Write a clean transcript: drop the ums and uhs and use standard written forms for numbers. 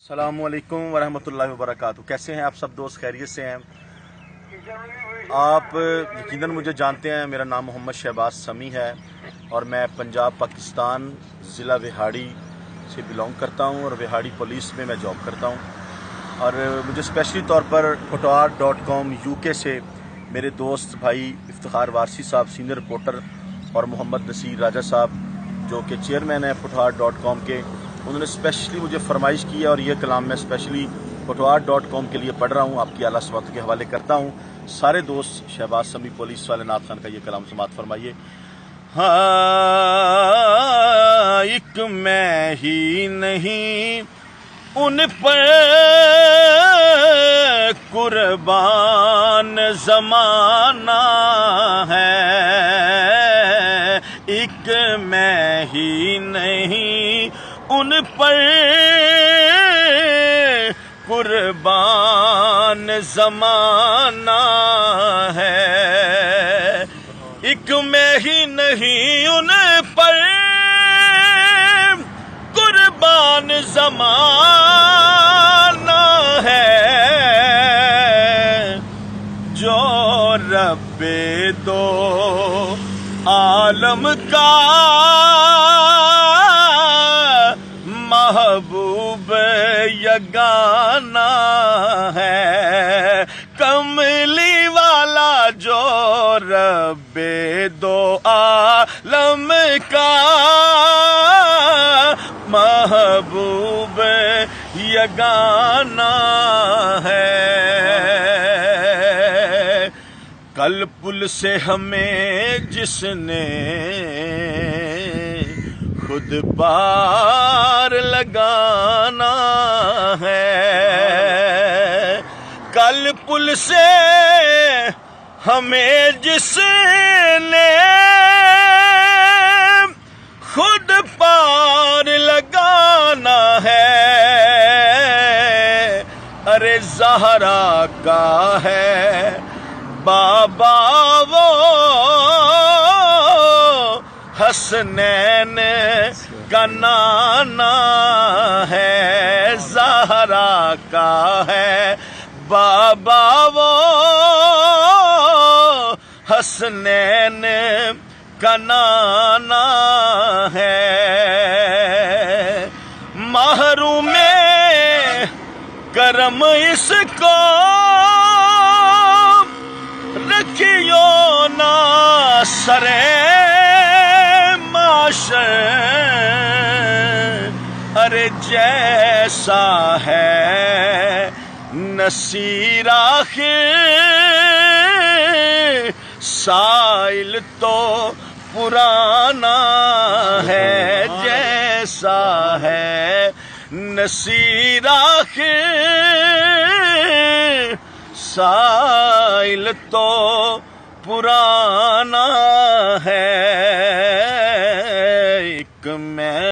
अस्सलाम वालेकुम वरहमतुल्लाहि वबरकातुहू। कैसे हैं आप सब दोस्त? खैरियत से हैं? आप यकीनन मुझे जानते हैं, मेरा नाम मोहम्मद शहबाज समी है और मैं पंजाब पाकिस्तान ज़िला विहाड़ी से बिलोंग करता हूं और विहाड़ी पुलिस में मैं जॉब करता हूं। और मुझे स्पेशली तौर पर फोटोआर्ट.com UK से मेरे दोस्त भाई इफ्तिखार वारसी साहब सीनियर रिपोर्टर और मोहम्मद नसीर राजा साहब जो कि चेयरमैन है फोटोआर्ट.com के, उन्होंने स्पेशली मुझे फरमाइश की है और ये कलाम मैं स्पेशली फोटोआर्ट.com के लिए पढ़ रहा हूँ, आपकी आला समात के हवाले करता हूँ। सारे दोस्त शहबाज समी पुलिस वाले नाथ खान का ये कलाम समात फरमाइए। हाँ, एक मैं ही नहीं उन पर कुर्बान जमाना है, एक मैं ही नहीं उन पर कुर्बान जमाना है, एक मैं ही नहीं उन पर कुर्बान जमाना है, जो रब्बे दो आलम का महबूब यगाना है, कमली वाला जो रब्बे दो आलम का महबूब यगाना है। कल पुल से हमें जिसने खुद पार लगाना है, कल पुल से हमें जिसने खुद पार लगाना है, अरे ज़हरा का है बाबा वो हसनैन का नाना है, ज़हरा का है बाबा वो हसनैन का नाना है। महरूम करम इसको रखियो ना सरे अरे जैसा है नसीर आखिर साइल तो पुराना है, जैसा है नसीर आखिर साइल तो पुराना